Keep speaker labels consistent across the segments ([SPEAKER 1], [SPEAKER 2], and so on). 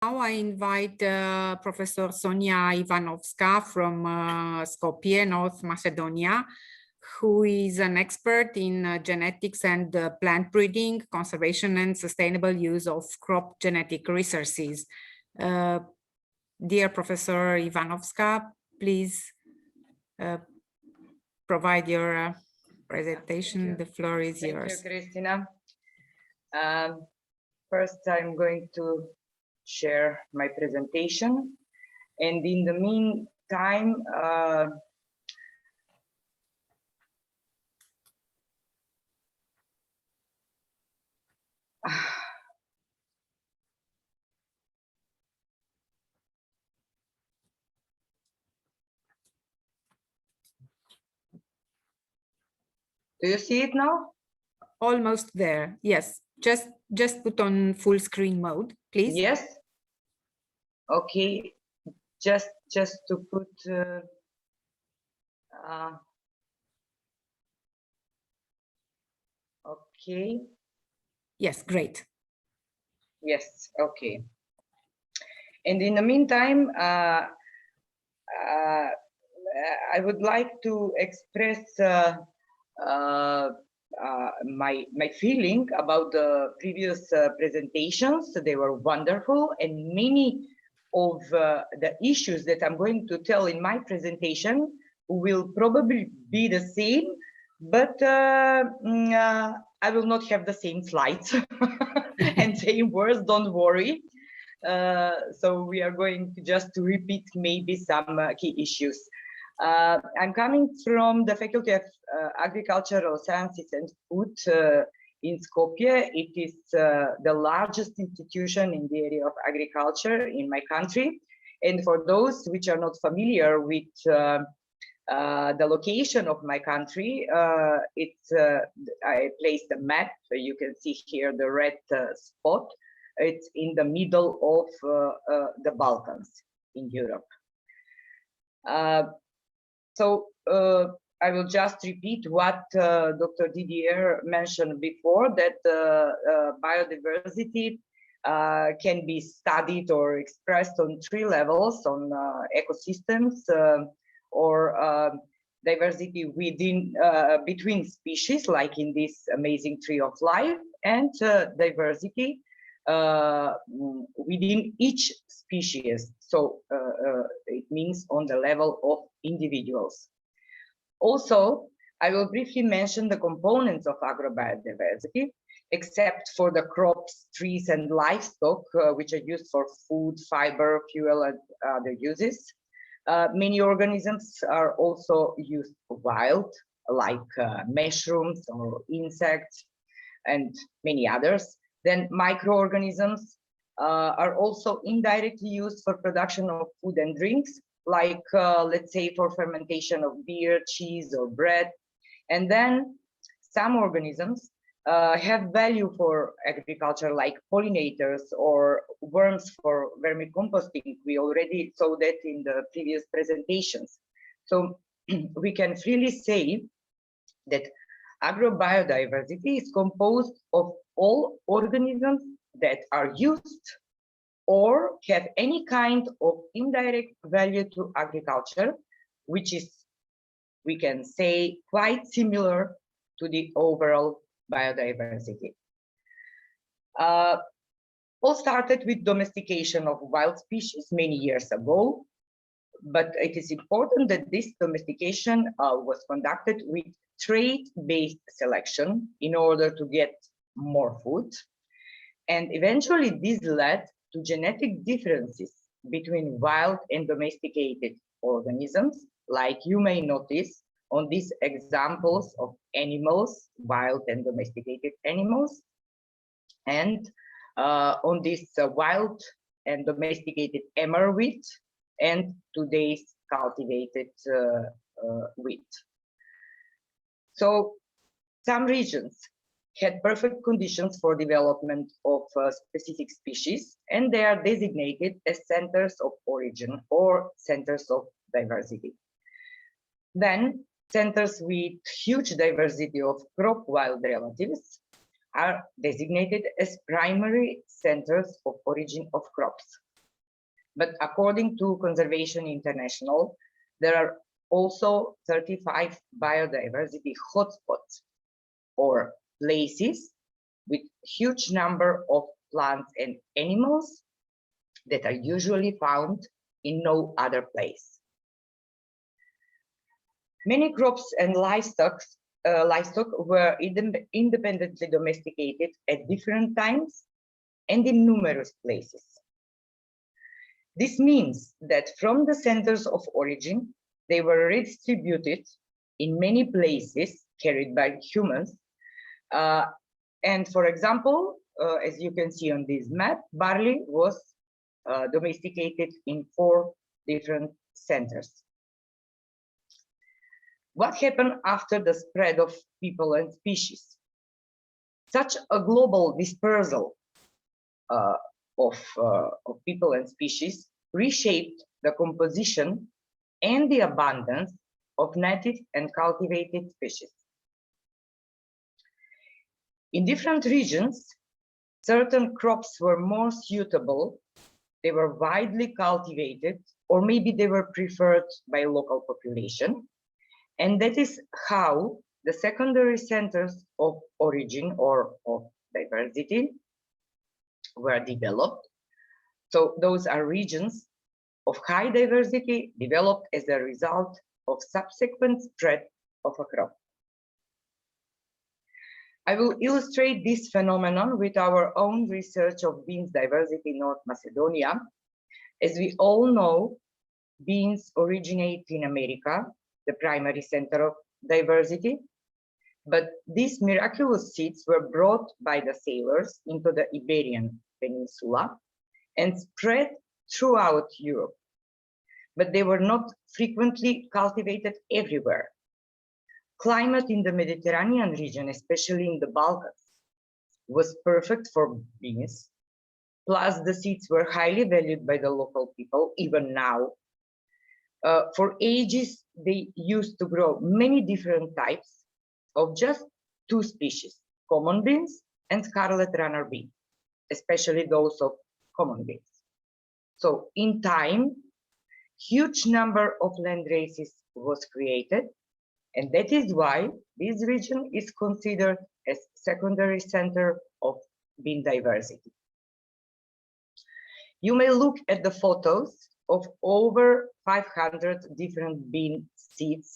[SPEAKER 1] Now I invite Professor Sonja Ivanovska from Skopje, North Macedonia, who is an expert in genetics and plant breeding, conservation and sustainable use of crop genetic resources. Dear Professor Ivanovska, please provide your presentation. The floor is yours.
[SPEAKER 2] Thank you, Christina. First, I'm going to share my presentation, and in the meantime, do you see it now?
[SPEAKER 1] Almost there. Yes. Just put on full screen mode, please.
[SPEAKER 2] Yes. Okay. Just to put. Okay.
[SPEAKER 1] Yes. Great.
[SPEAKER 2] Yes. Okay. And in the meantime, I would like to express my feeling about the previous presentations. They were wonderful, and many of the issues that I'm going to tell in my presentation will probably be the same, but I will not have the same slides and same words, don't worry. So we are going to just to repeat maybe some key issues. I'm coming from the Faculty of Agricultural Sciences and Food in Skopje. It is the largest institution in the area of agriculture in my country. And for those which are not familiar with the location of my country, I placed a map. You can see here the red spot. It's in the middle of the Balkans in Europe. So I will just repeat what Dr. Didier mentioned before, that biodiversity can be studied or expressed on 3 levels: on ecosystems, or diversity within between species, like in this amazing tree of life, and diversity within each species. So it means on the level of individuals. Also, I will briefly mention the components of agrobiodiversity, except for the crops, trees, and livestock, which are used for food, fiber, fuel, and other uses. Many organisms are also used wild, like mushrooms or insects, and many others. Then microorganisms are also indirectly used for production of food and drinks, like let's say for fermentation of beer, cheese, or bread. And then some organisms have value for agriculture, like pollinators or worms for vermicomposting. We already saw that in the previous presentations. So we can freely say that agrobiodiversity is composed of all organisms that are used or have any kind of indirect value to agriculture, which is, we can say, quite similar to the overall biodiversity. All started with domestication of wild species many years ago, but it is important that this domestication was conducted with trait-based selection in order to get more food. And eventually this led to genetic differences between wild and domesticated organisms, like you may notice on these examples of animals, wild and domesticated animals, and on this wild and domesticated emmer wheat and today's cultivated wheat. So some regions had perfect conditions for development of specific species, and they are designated as centers of origin or centers of diversity. Then centers with huge diversity of crop wild relatives are designated as primary centers of origin of crops. But according to Conservation International, there are also 35 biodiversity hotspots, or places with huge number of plants and animals that are usually found in no other place. Many crops and livestock were independently domesticated at different times and in numerous places. This means that from the centers of origin, they were redistributed in many places carried by humans. And for example, as you can see on this map, barley was domesticated in 4 different centers. What happened after the spread of people and species? Such a global dispersal of people and species reshaped the composition and the abundance of native and cultivated species. In different regions, certain crops were more suitable, they were widely cultivated, or maybe they were preferred by local population. And that is how the secondary centers of origin or of diversity were developed. So those are regions of high diversity developed as a result of subsequent spread of a crop. I will illustrate this phenomenon with our own research of beans diversity in North Macedonia. As we all know, beans originate in America, the primary center of diversity, but these miraculous seeds were brought by the sailors into the Iberian Peninsula and spread throughout Europe, but they were not frequently cultivated everywhere. Climate in the Mediterranean region, especially in the Balkans, was perfect for beans, plus the seeds were highly valued by the local people, even now. For ages, they used to grow many different types of just 2 species, common beans and scarlet runner beans, especially those of common beans. So in time, huge number of landraces was created, and that is why this region is considered as secondary center of bean diversity. You may look at the photos of over 500 different bean seeds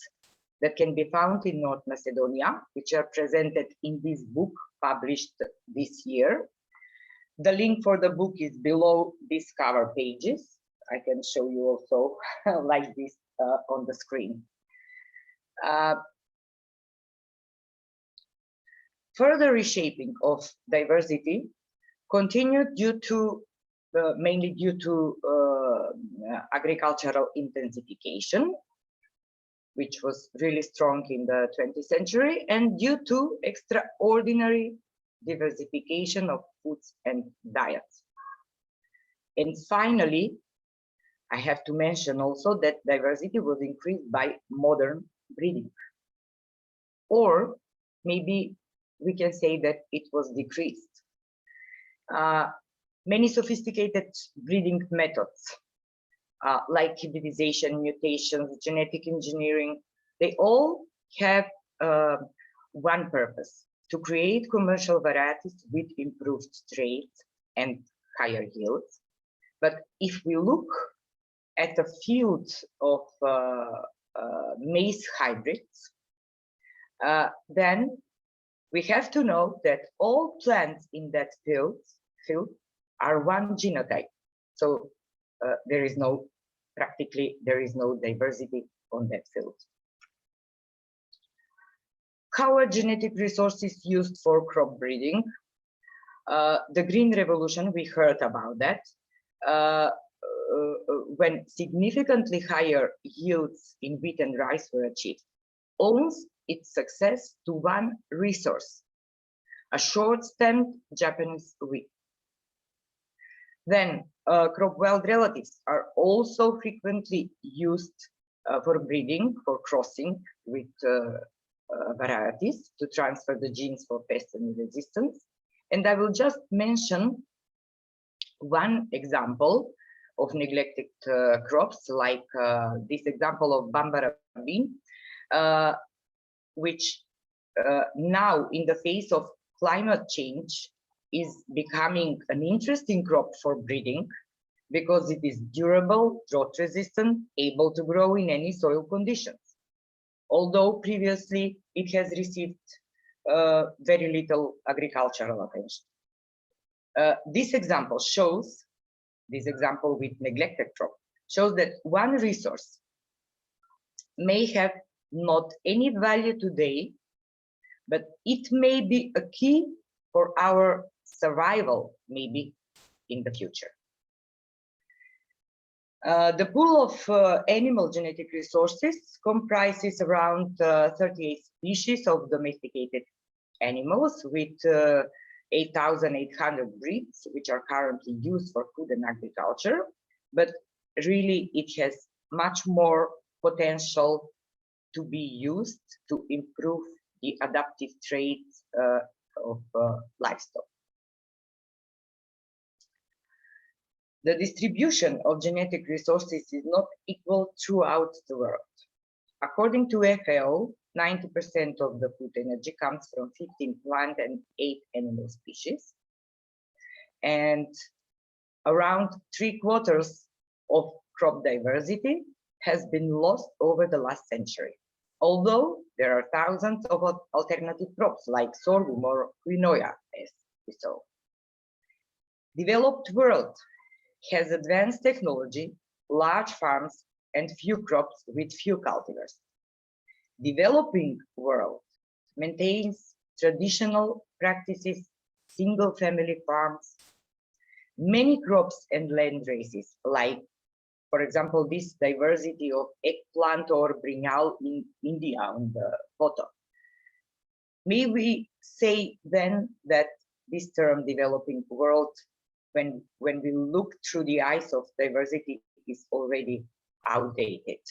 [SPEAKER 2] that can be found in North Macedonia, which are presented in this book published this year. The link for the book is below these cover pages. I can show you also like this on the screen. Further reshaping of diversity continued due to mainly due to agricultural intensification, which was really strong in the 20th century, and due to extraordinary diversification of foods and diets. And finally, I have to mention also that diversity was increased by modern breeding. Or maybe we can say that it was decreased. Many sophisticated breeding methods, like hybridization, mutations, genetic engineering, they all have one purpose: to create commercial varieties with improved traits and higher yields. But if we look at the field of maize hybrids, then we have to know that all plants in that field are one genotype. So there is no, practically there is no diversity on that field. How are genetic resources used for crop breeding? The Green Revolution, we heard about that. When significantly higher yields in wheat and rice were achieved, owes its success to one resource: a short-stemmed Japanese wheat. Then crop wild relatives are also frequently used for breeding, for crossing with varieties to transfer the genes for pest and resistance. And I will just mention one example of neglected crops, like this example of Bambara bean, which now in the face of climate change is becoming an interesting crop for breeding because it is durable, drought resistant, able to grow in any soil conditions. Although previously it has received very little agricultural attention. This example with neglected crop shows that one resource may have not any value today, but it may be a key for our survival, maybe in the future. The pool of animal genetic resources comprises around 38 species of domesticated animals with 8,800 breeds, which are currently used for food and agriculture, but really it has much more potential to be used to improve the adaptive traits of livestock. The distribution of genetic resources is not equal throughout the world. According to FAO, 90% of the food energy comes from 15 plant and 8 animal species. And around 3/4 of crop diversity has been lost over the last century. Although there are thousands of alternative crops like sorghum or quinoa, as we saw. Developed world has advanced technology, large farms, and few crops with few cultivars. Developing world maintains traditional practices, single-family farms, many crops and land races, like, for example, this diversity of eggplant or brinjal in India on the photo. May we say then that this term developing world, when we look through the eyes of diversity, is already outdated.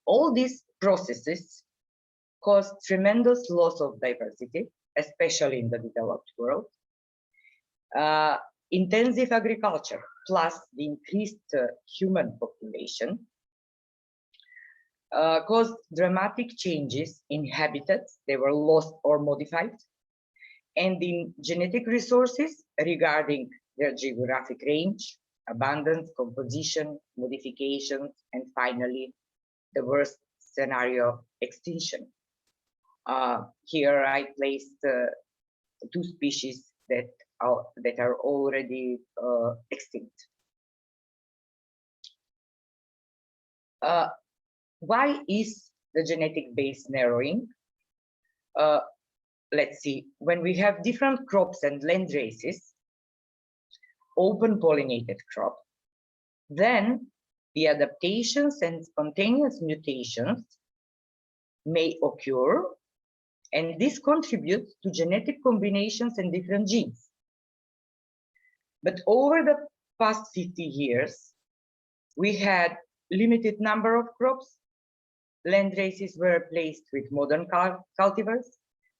[SPEAKER 2] All these processes cause tremendous loss of diversity, especially in the developed world. Intensive agriculture plus the increased human population caused dramatic changes in habitats. They were lost or modified, and in genetic resources regarding their geographic range, abundance, composition, modifications, and finally, the worst scenario, extinction. Here I placed 2 species that are already extinct. Why is the genetic base narrowing? Let's see, when we have different crops and land races, open pollinated crop, then the adaptations and spontaneous mutations may occur, and this contributes to genetic combinations and different genes. But over the past 50 years, we had limited number of crops, land races were replaced with modern cultivars,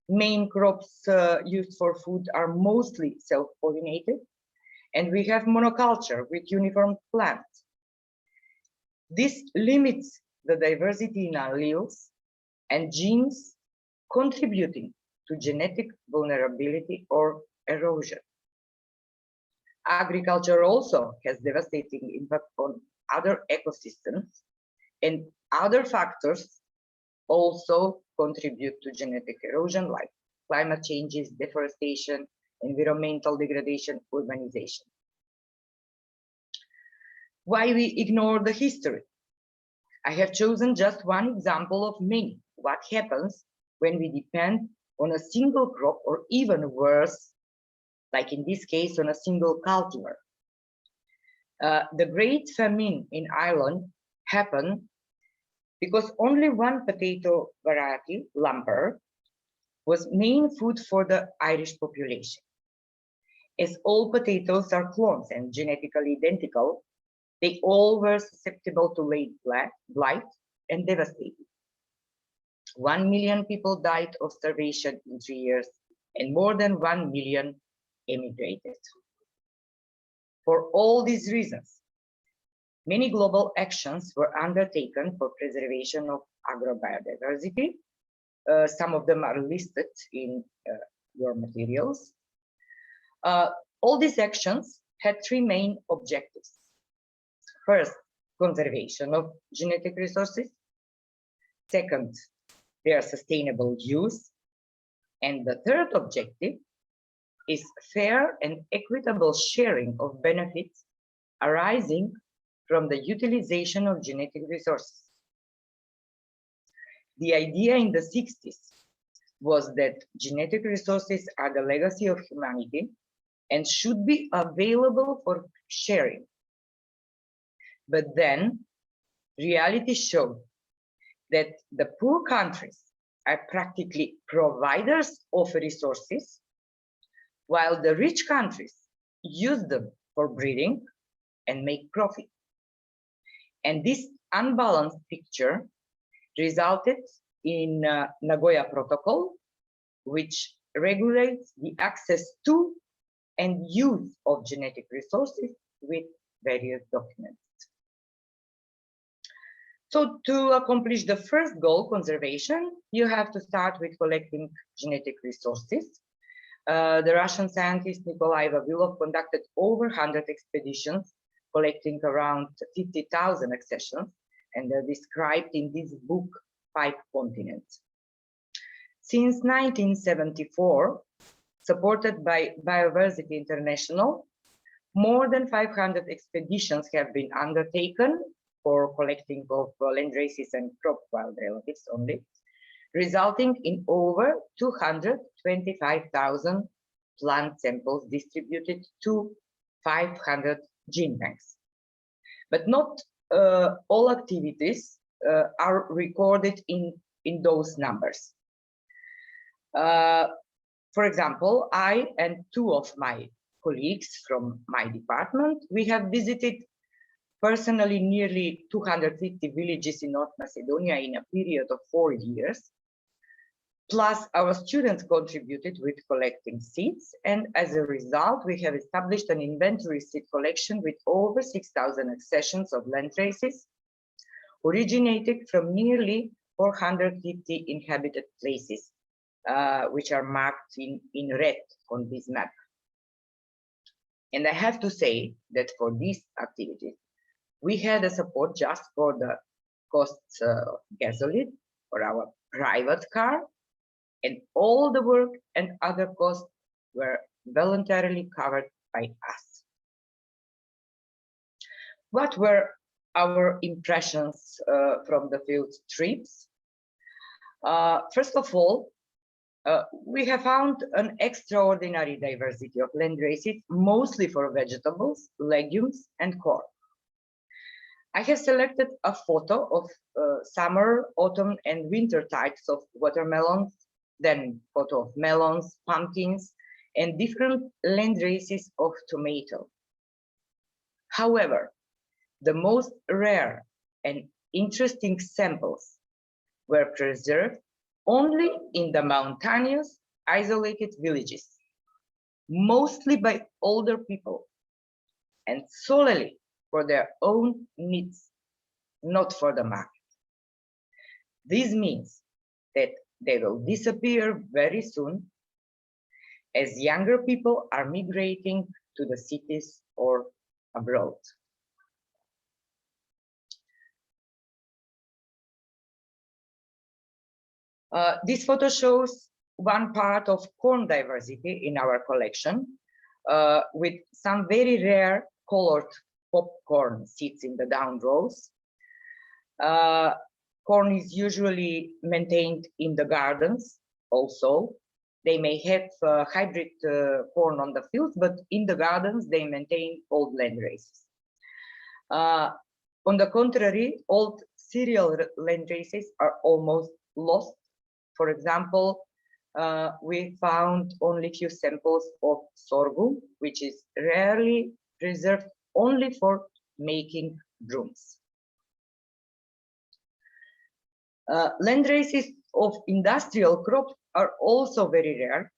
[SPEAKER 2] main crops used for food are mostly self-pollinated, and we have monoculture with uniform plants. This limits the diversity in alleles and genes contributing to genetic vulnerability or erosion. Agriculture also has devastating impact on other ecosystems, and other factors also contribute to genetic erosion, like climate changes, deforestation, environmental degradation, urbanization. Why we ignore the history? I have chosen just one example of many. What happens when we depend on a single crop, or even worse, like in this case, on a single cultivar? The Great Famine in Ireland happened because only one potato variety, lumper, was main food for the Irish population. As all potatoes are clones and genetically identical, they all were susceptible to late blight and devastated. 1 million people died of starvation in 3 years, and more than 1 million emigrated. For all these reasons, many global actions were undertaken for preservation of agrobiodiversity. Some of them are listed in your materials. All these actions had three main objectives. First, conservation of genetic resources. Second, their sustainable use. And the third objective is fair and equitable sharing of benefits arising from the utilization of genetic resources. The idea in the 60s was that genetic resources are the legacy of humanity and should be available for sharing. But then reality showed that the poor countries are practically providers of resources, while the rich countries use them for breeding and make profit. And this unbalanced picture resulted in Nagoya Protocol, which regulates the access to and use of genetic resources with various documents. So to accomplish the first goal, conservation, you have to start with collecting genetic resources. The Russian scientist Nikolai Vavilov conducted over 100 expeditions, collecting around 50,000 accessions, and they're described in this book, 5 Continents. Since 1974, supported by Biodiversity International, more than 500 expeditions have been undertaken for collecting of landraces and crop wild relatives only, resulting in over 225,000 plant samples distributed to 500 gene banks. But not all activities are recorded in those numbers. For example, I and 2 of my colleagues from my department, we have visited personally nearly 250 villages in North Macedonia in a period of 4 years. Plus, our students contributed with collecting seeds, and as a result, we have established an inventory seed collection with over 6,000 accessions of landraces, originated from nearly 450 inhabited places, which are marked in red on this map. And I have to say that for these activities, we had a support just for the costs of gasoline for our private car, and all the work and other costs were voluntarily covered by us. What were our impressions from the field trips? First of all, we have found an extraordinary diversity of landraces, mostly for vegetables, legumes, and corn. I have selected a photo of summer, autumn, and winter types of watermelons, then photo of melons, pumpkins, and different landraces of tomato. However, the most rare and interesting samples were preserved only in the mountainous, isolated villages, mostly by older people, and solely for their own needs, not for the market. This means that they will disappear very soon, as younger people are migrating to the cities or abroad. This photo shows one part of corn diversity in our collection, with some very rare colored popcorn seeds in the down rows. Corn is usually maintained in the gardens also. They may have hybrid corn on the fields, but in the gardens they maintain old landraces. On the contrary, old cereal landraces are almost lost. For example, we found only few samples of sorghum, which is rarely preserved only for making brooms. Landraces of industrial crops are also very rare.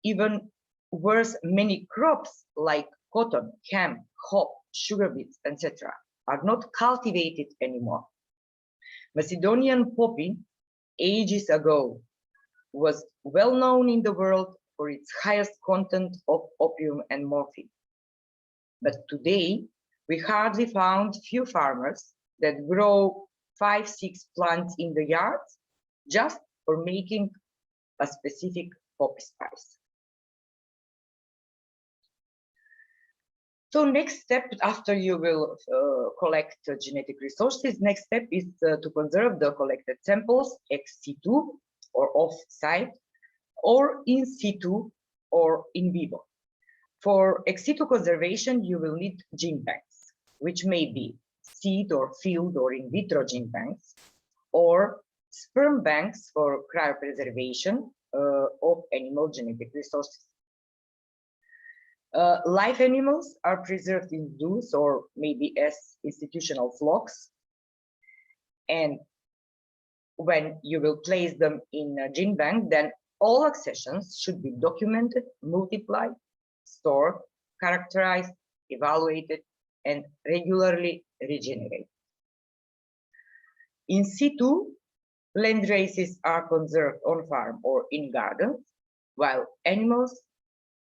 [SPEAKER 2] Even worse, many crops like cotton, hemp, hop, sugar beets, etc., are not cultivated anymore. Macedonian poppy, ages ago, was well known in the world for its highest content of opium and morphine. But today, we hardly found few farmers that grow 5-6 plants in the yard just for making a specific poppy spice. So next step, after you will collect genetic resources, next step is to conserve the collected samples ex situ or off-site, or in situ or in vivo. For ex situ conservation, you will need gene banks, which may be seed or field or in vitro gene banks, or sperm banks for cryopreservation of animal genetic resources. Live animals are preserved in zoos or maybe as institutional flocks. And when you will place them in a gene bank, then all accessions should be documented, multiplied, stored, characterized, evaluated, and regularly regenerated. In situ, landraces are conserved on farm or in gardens, while animals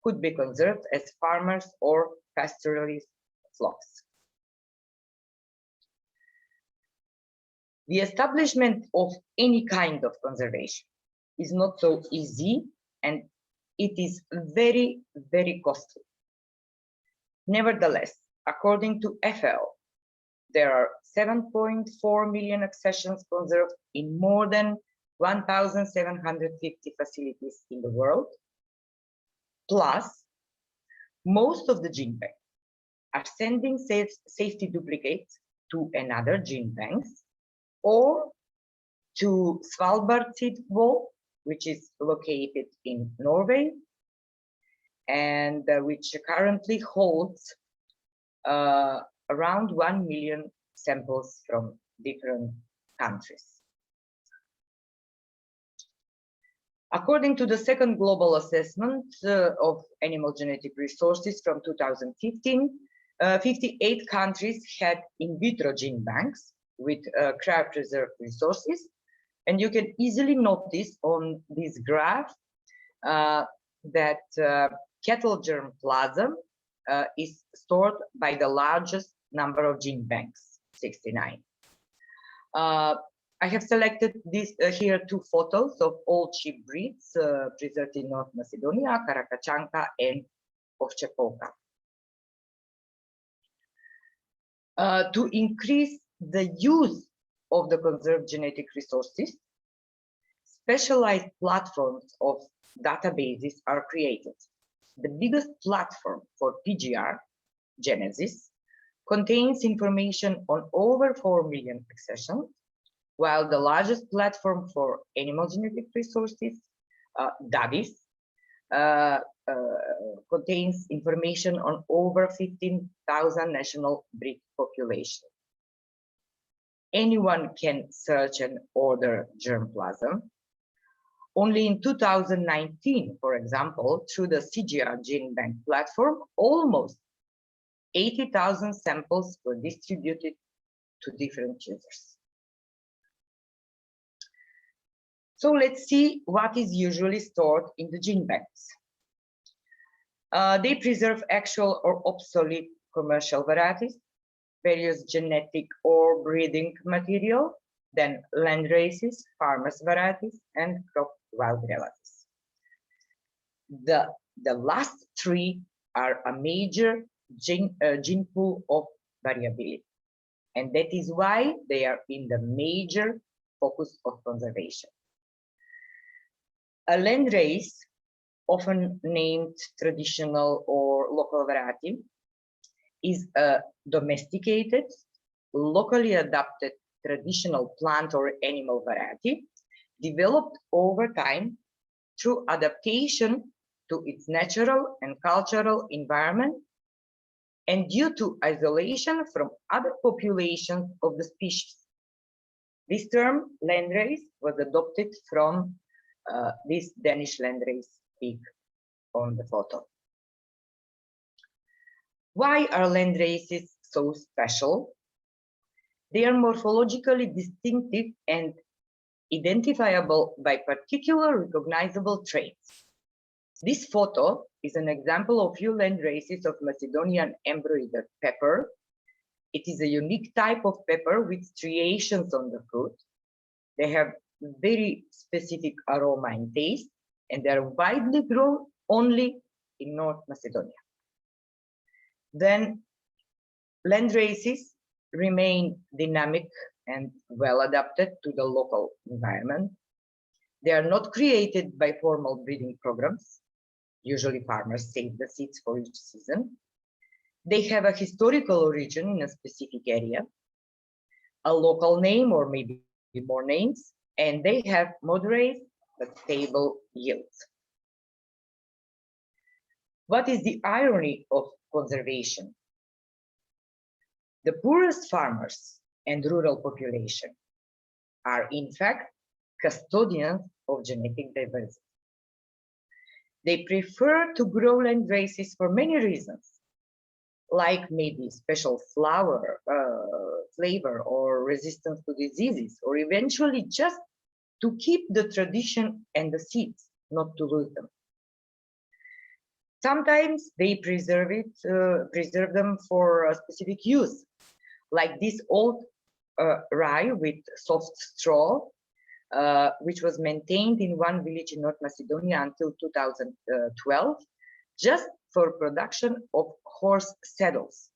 [SPEAKER 2] could be conserved as farmers or pastoralist flocks. The establishment of any kind of conservation is not so easy, and it is very, very costly. Nevertheless, according to FAO, there are 7.4 million accessions conserved in more than 1,750 facilities in the world. Plus, most of the gene banks are sending safety duplicates to another gene banks or to Svalbard seed vault, which is located in Norway and which currently holds around 1 million samples from different countries. According to the second global assessment of animal genetic resources from 2015, 58 countries had in vitro gene banks with cryopreserved resources. And you can easily notice on this graph that cattle germplasm is stored by the largest number of gene banks, 69. I have selected this here 2 photos of all sheep breeds preserved in North Macedonia, Karakachanka and Ovčepovka. To increase the use of the conserved genetic resources, specialized platforms of databases are created. The biggest platform for PGR, Genesis, contains information on over 4 million accessions, while the largest platform for animal genetic resources, DAVIS, contains information on over 15,000 national breed population. Anyone can search and order germplasm. Only in 2019, for example, through the CGR Gene Bank platform, almost 80,000 samples were distributed to different users. So let's see what is usually stored in the gene banks. They preserve actual or obsolete commercial varieties, various genetic or breeding material, then land races, farmers' varieties, and crop wild relatives. The last 3 are a major gene pool of variability, and that is why they are in the major focus of conservation. A land race, often named traditional or local variety, is a domesticated, locally adapted traditional plant or animal variety developed over time through adaptation to its natural and cultural environment and due to isolation from other populations of the species. This term, landrace, was adopted from this Danish landrace pig on the photo. Why are land races so special? They are morphologically distinctive and identifiable by particular recognizable traits. This photo is an example of few land races of Macedonian embroidered pepper. It is a unique type of pepper with striations on the fruit. They have very specific aroma and taste, and they are widely grown only in North Macedonia. Then land races remain dynamic and well adapted to the local environment. They are not created by formal breeding programs. Usually farmers save the seeds for each season. They have a historical origin in a specific area, a local name or maybe more names, and they have moderate but stable yields. What is the irony of conservation? The poorest farmers and rural population are in fact custodians of genetic diversity. They prefer to grow land races for many reasons, like maybe special flavor or resistance to diseases, or eventually just to keep the tradition and the seeds, not to lose them. Sometimes they preserve them for a specific use, like this old rye with soft straw, which was maintained in one village in North Macedonia until 2012, just for production of horse saddles.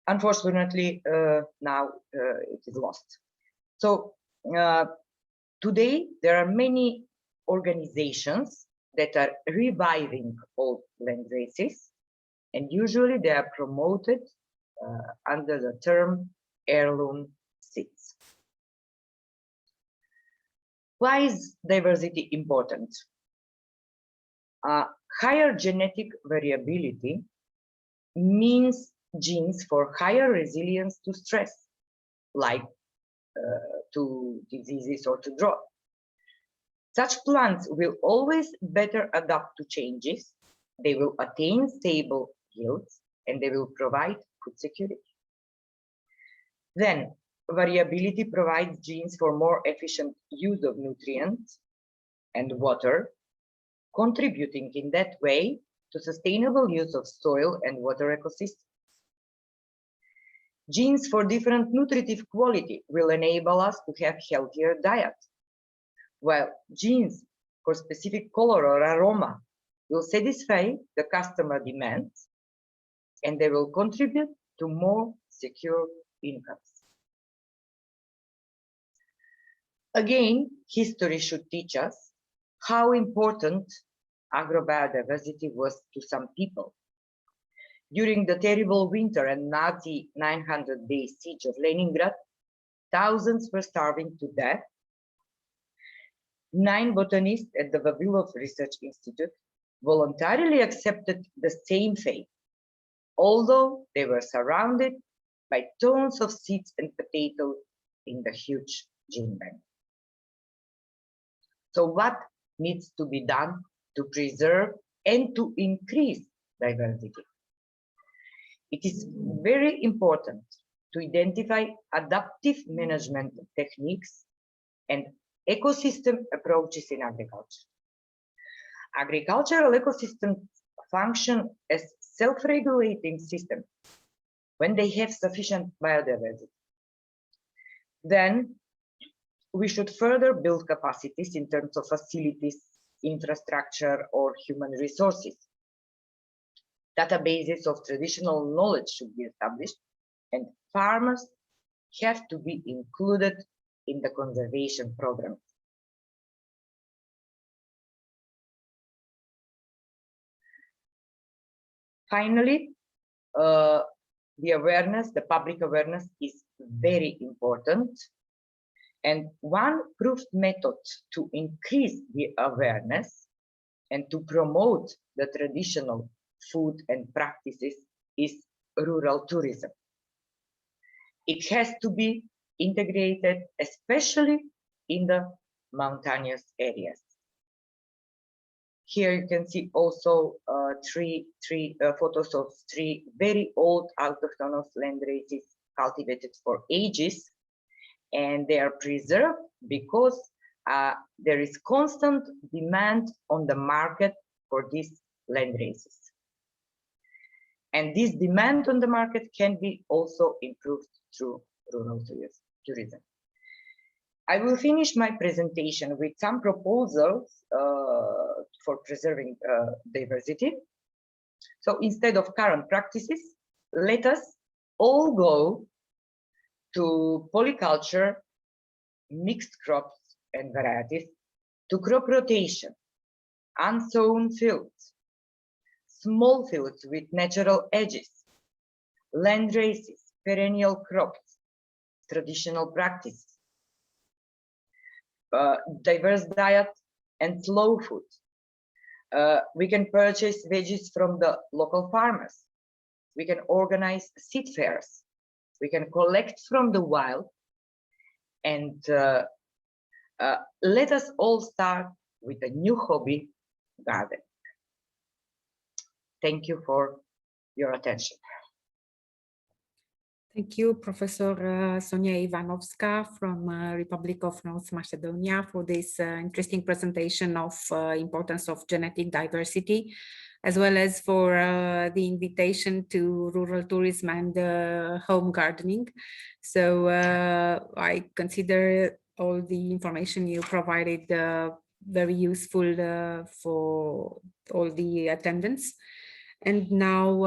[SPEAKER 2] Unfortunately, now it is lost. So today there are many organizations that are reviving old land races, and usually they are promoted under the term heirloom seeds. Why is diversity important? Higher genetic variability means genes for higher resilience to stress, like to diseases or to drought. Such plants will always better adapt to changes, they will attain stable yields, and they will provide food security. Then, variability provides genes for more efficient use of nutrients and water, contributing in that way to sustainable use of soil and water ecosystems. Genes for different nutritive quality will enable us to have healthier diet, while genes for specific color or aroma will satisfy the customer demands, and they will contribute to more secure incomes. Again, history should teach us how important agrobiodiversity was to some people. During the terrible winter and Nazi 900-day siege of Leningrad, thousands were starving to death. 9 botanists at the Vavilov Research Institute voluntarily accepted the same fate, although they were surrounded by tons of seeds and potatoes in the huge gene bank. So what needs to be done to preserve and to increase diversity? It is very important to identify adaptive management techniques and ecosystem approaches in agriculture. Agricultural ecosystems function as self-regulating systems when they have sufficient biodiversity. Then we should further build capacities in terms of facilities, infrastructure, or human resources. Databases of traditional knowledge should be established, and farmers have to be included in the conservation program. Finally, the public awareness is very important. And one proved method to increase the awareness and to promote the traditional food and practices is rural tourism. It has to be integrated, especially in the mountainous areas. Here you can see also three photos of three very old autochthonous landraces cultivated for ages, and they are preserved because there is constant demand on the market for these landraces. And this demand on the market can be also improved through rural tourism. I will finish my presentation with some proposals for preserving diversity. So instead of current practices, let us all go to polyculture, mixed crops and varieties, to crop rotation, unsown fields, small fields with natural edges, land races, perennial crops, traditional practices, diverse diet and slow food. We can purchase veggies from the local farmers. We can organize seed fairs. We can collect from the wild. And let us all start with a new hobby, gardening. Thank you for your attention.
[SPEAKER 1] Thank you, Professor Sonja Ivanovska from Republic of North Macedonia for this interesting presentation of importance of genetic diversity, as well as for the invitation to rural tourism and home gardening. So I consider all the information you provided very useful for all the attendants. And now